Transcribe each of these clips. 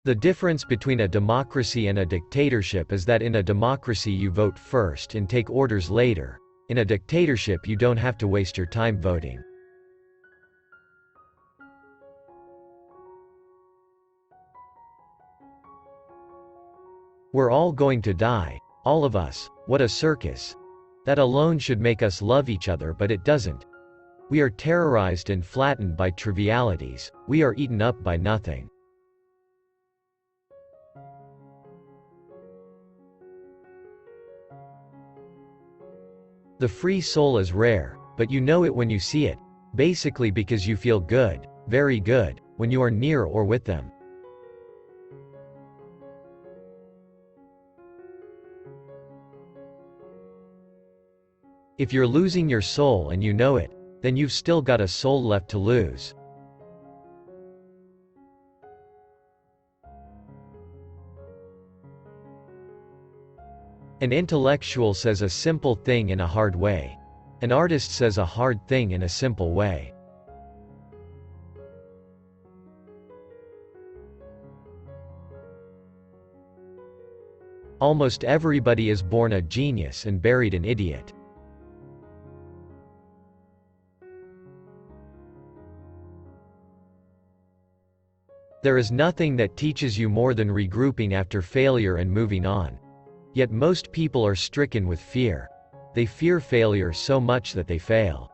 The difference between a democracy and a dictatorship is that in a democracy you vote first and take orders later. In a dictatorship you don't have to waste your time voting. We're all going to die. All of us. What a circus. That alone should make us love each other, but it doesn't. We are terrorized and flattened by trivialities. We are eaten up by nothing. The free soul is rare, but you know it when you see it, basically because you feel good, very good, when you are near or with them. If you're losing your soul and you know it, then you've still got a soul left to lose. An intellectual says a simple thing in a hard way. An artist says a hard thing in a simple way. Almost everybody is born a genius and buried an idiot. There is nothing that teaches you more than regrouping after failure and moving on. Yet most people are stricken with fear. They fear failure so much that they fail.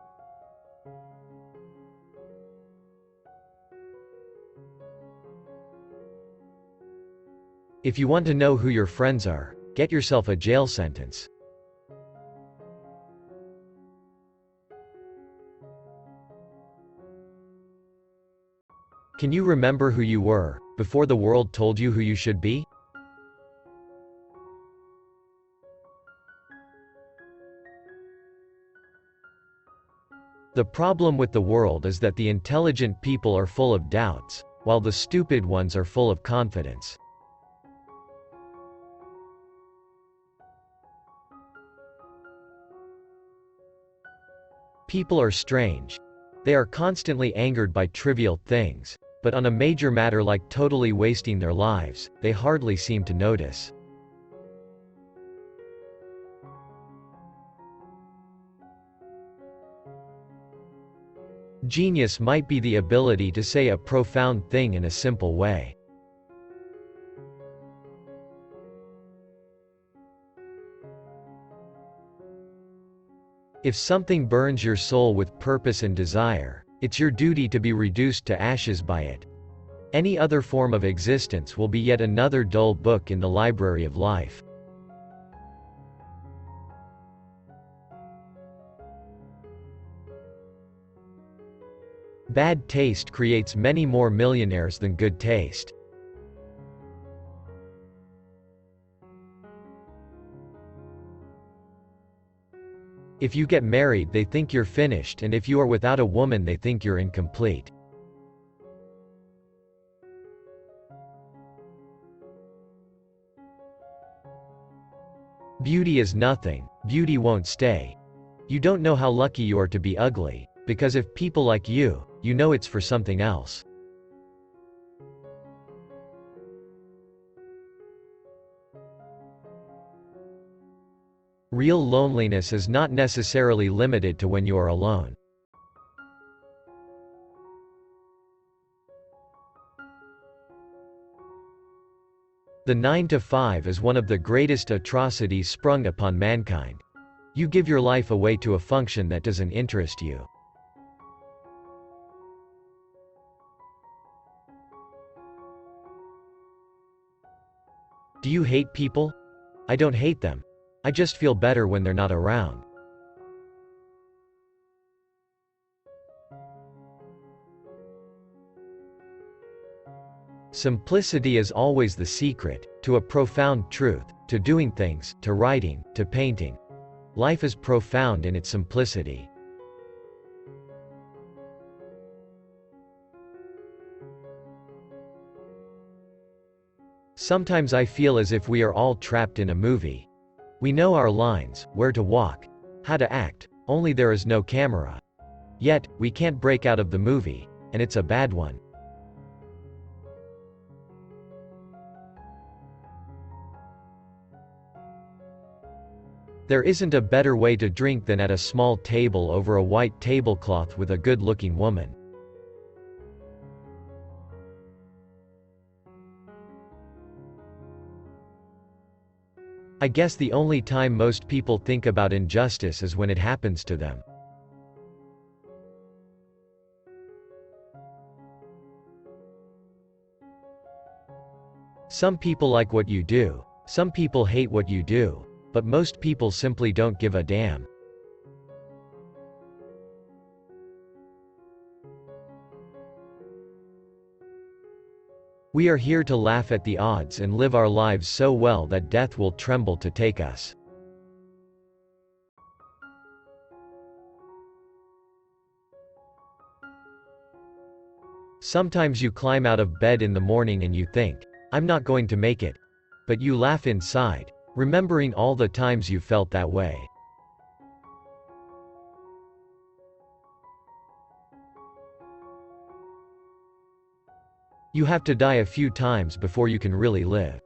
If you want to know who your friends are, get yourself a jail sentence. Can you remember who you were, before the world told you who you should be? The problem with the world is that the intelligent people are full of doubts, while the stupid ones are full of confidence. People are strange. They are constantly angered by trivial things, but on a major matter like totally wasting their lives, they hardly seem to notice. Genius might be the ability to say a profound thing in a simple way. If something burns your soul with purpose and desire, it's your duty to be reduced to ashes by it. Any other form of existence will be yet another dull book in the library of life. Bad taste creates many more millionaires than good taste. If you get married, they think you're finished, and if you are without a woman, they think you're incomplete. Beauty is nothing. Beauty won't stay. You don't know how lucky you are to be ugly, because if people like you, you know it's for something else. Real loneliness is not necessarily limited to when you are alone. The 9 to 5 is one of the greatest atrocities sprung upon mankind. You give your life away to a function that doesn't interest you. Do you hate people? I don't hate them. I just feel better when they're not around. Simplicity is always the secret to a profound truth, to doing things, to writing, to painting. Life is profound in its simplicity. Sometimes I feel as if we are all trapped in a movie. We know our lines, where to walk, how to act, only there is no camera. Yet, we can't break out of the movie, and it's a bad one. There isn't a better way to drink than at a small table over a white tablecloth with a good-looking woman. I guess the only time most people think about injustice is when it happens to them. Some people like what you do. Some people hate what you do. But most people simply don't give a damn. We are here to laugh at the odds and live our lives so well that death will tremble to take us. Sometimes you climb out of bed in the morning and you think, "I'm not going to make it." But you laugh inside, remembering all the times you felt that way. You have to die a few times before you can really live.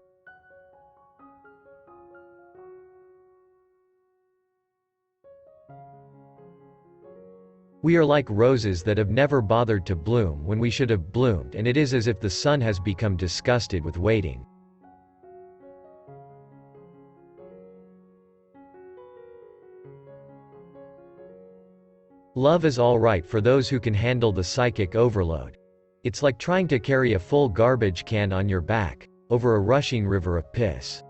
We are like roses that have never bothered to bloom when we should have bloomed, and it is as if the sun has become disgusted with waiting. Love is all right for those who can handle the psychic overload. It's like trying to carry a full garbage can on your back, over a rushing river of piss.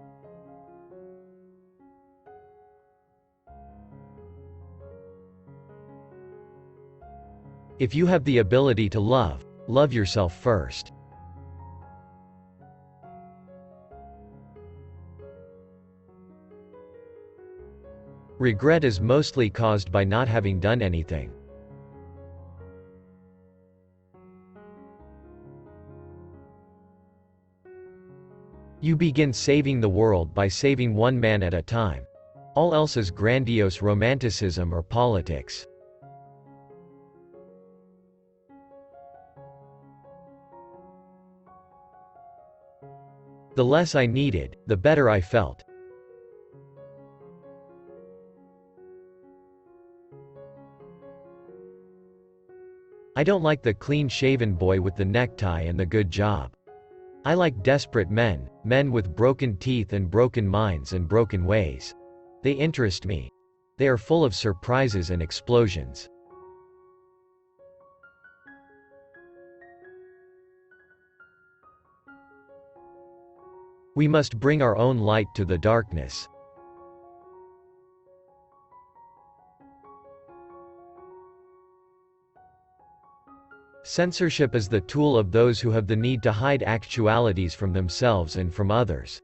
If you have the ability to love, love yourself first. Regret is mostly caused by not having done anything. You begin saving the world by saving one man at a time. All else is grandiose romanticism or politics. The less I needed, the better I felt. I don't like the clean-shaven boy with the necktie and the good job. I like desperate men, men with broken teeth and broken minds and broken ways. They interest me. They are full of surprises and explosions. We must bring our own light to the darkness. Censorship is the tool of those who have the need to hide actualities from themselves and from others.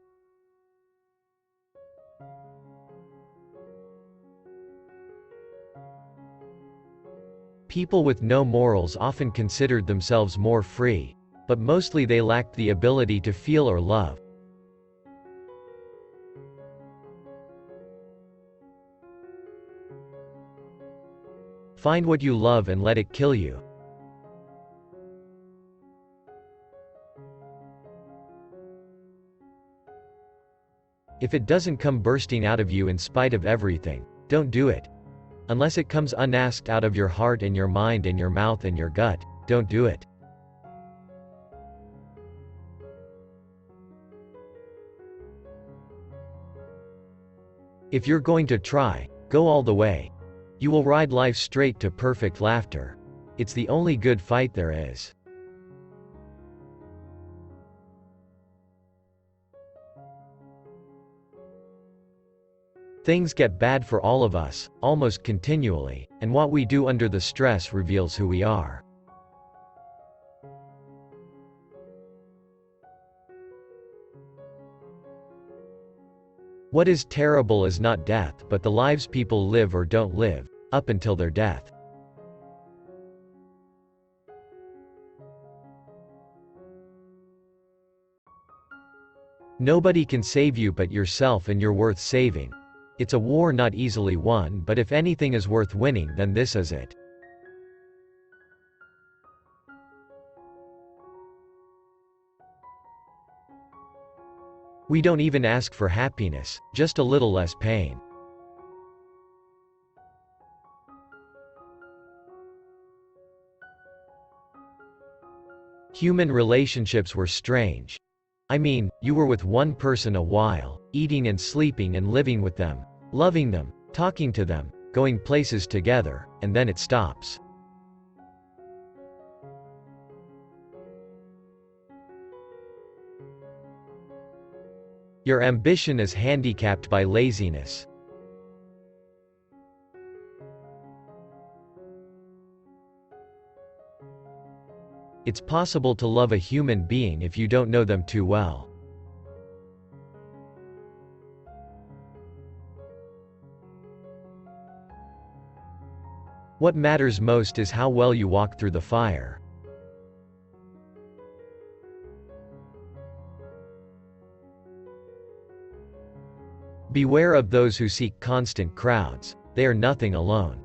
People with no morals often considered themselves more free, but mostly they lacked the ability to feel or love. Find what you love and let it kill you. If it doesn't come bursting out of you in spite of everything, don't do it. Unless it comes unasked out of your heart and your mind and your mouth and your gut, don't do it. If you're going to try, go all the way. You will ride life straight to perfect laughter. It's the only good fight there is. Things get bad for all of us, almost continually, and what we do under the stress reveals who we are. What is terrible is not death but the lives people live or don't live, up until their death. Nobody can save you but yourself, and you're worth saving. It's a war not easily won, but if anything is worth winning, then this is it. We don't even ask for happiness, just a little less pain. Human relationships were strange. I mean, you were with one person a while, eating and sleeping and living with them, loving them, talking to them, going places together, and then it stops. Your ambition is handicapped by laziness. It's possible to love a human being if you don't know them too well. What matters most is how well you walk through the fire. Beware of those who seek constant crowds. They are nothing alone.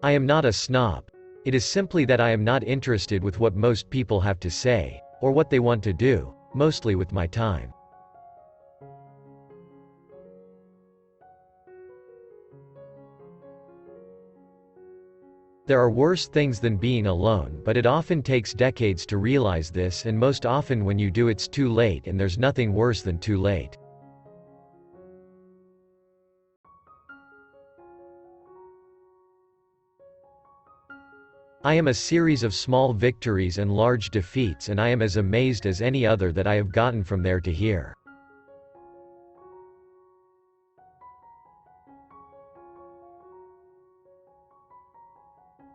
I am not a snob. It is simply that I am not interested with what most people have to say, or what they want to do, mostly with my time. There are worse things than being alone, but it often takes decades to realize this, and most often when you do it's too late, and there's nothing worse than too late. I am a series of small victories and large defeats, and I am as amazed as any other that I have gotten from there to here.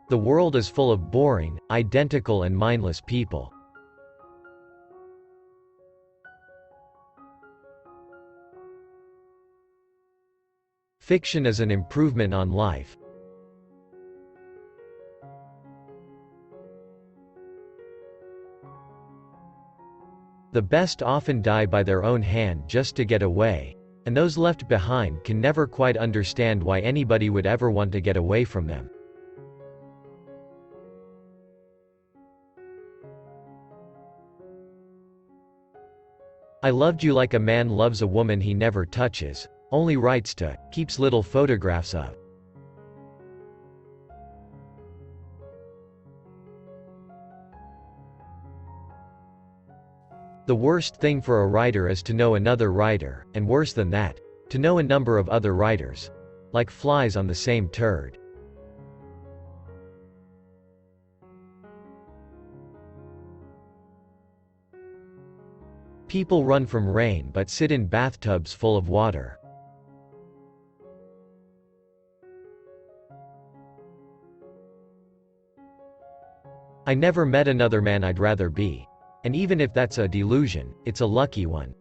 The world is full of boring, identical and mindless people. Fiction is an improvement on life. The best often die by their own hand just to get away, and those left behind can never quite understand why anybody would ever want to get away from them. I loved you like a man loves a woman he never touches, only writes to, keeps little photographs of. The worst thing for a writer is to know another writer, and worse than that, to know a number of other writers. Like flies on the same turd. People run from rain but sit in bathtubs full of water. I never met another man I'd rather be. And even if that's a delusion, it's a lucky one.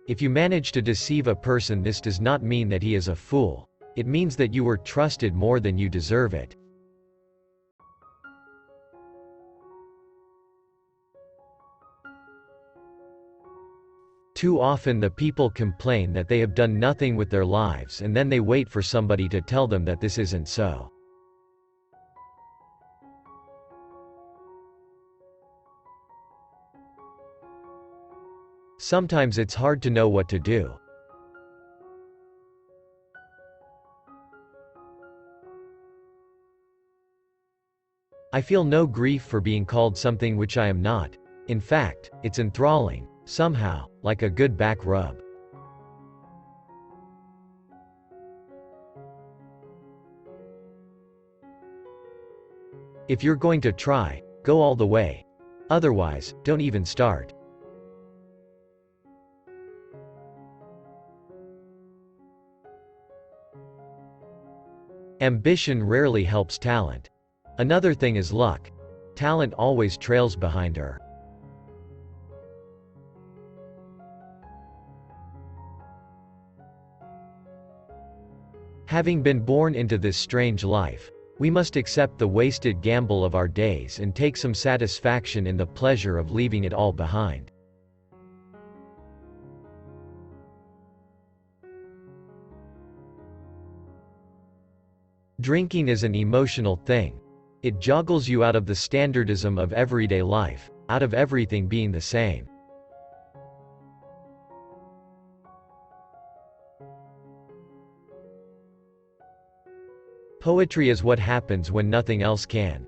If you manage to deceive a person, this does not mean that he is a fool. It means that you were trusted more than you deserve it. Too often the people complain that they have done nothing with their lives, and then they wait for somebody to tell them that this isn't so. Sometimes it's hard to know what to do. I feel no grief for being called something which I am not. In fact, it's enthralling, somehow, like a good back rub. If you're going to try, go all the way. Otherwise, don't even start. Ambition rarely helps talent. Another thing is luck. Talent always trails behind her. Having been born into this strange life, we must accept the wasted gamble of our days and take some satisfaction in the pleasure of leaving it all behind. Drinking is an emotional thing. It joggles you out of the standardism of everyday life. out of everything being the same. Poetry is what happens when nothing else can.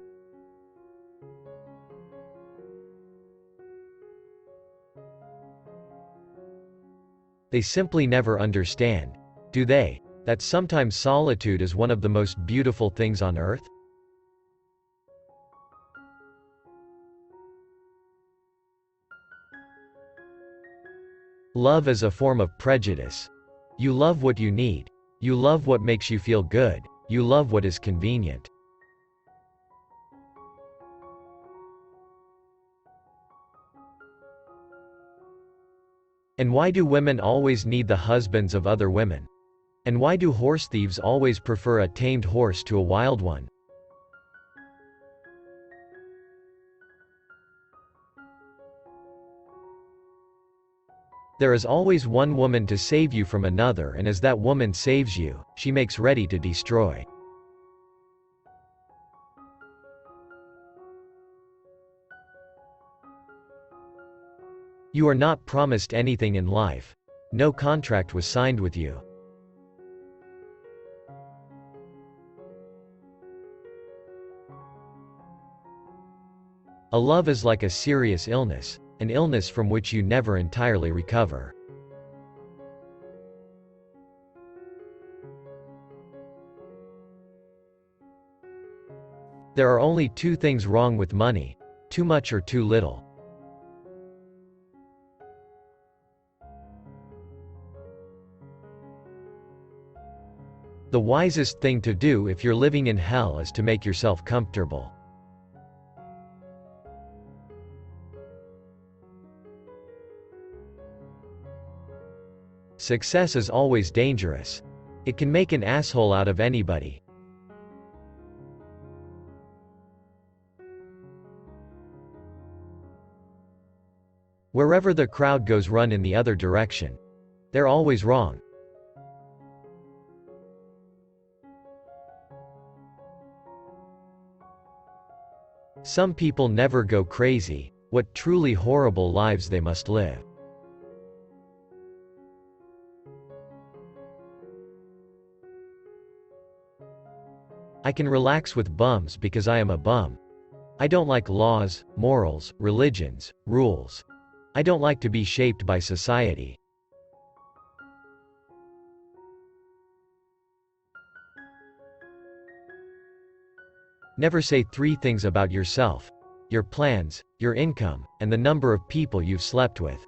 They simply never understand, do they, that sometimes solitude is one of the most beautiful things on earth? Love is a form of prejudice. You love what you need. You love what makes you feel good. You love what is convenient. And why do women always need the husbands of other women? And why do horse thieves always prefer a tamed horse to a wild one? There is always one woman to save you from another, and as that woman saves you, she makes ready to destroy. You are not promised anything in life. No contract was signed with you. A love is like a serious illness, an illness from which you never entirely recover. There are only two things wrong with money: too much or too little. The wisest thing to do if you're living in hell is to make yourself comfortable. Success is always dangerous. It can make an asshole out of anybody. Wherever the crowd goes, run in the other direction. They're always wrong. Some people never go crazy. What truly horrible lives they must live. I can relax with bums because I am a bum. I don't like laws, morals, religions, rules. I don't like to be shaped by society. Never say three things about yourself: your plans, your income, and the number of people you've slept with.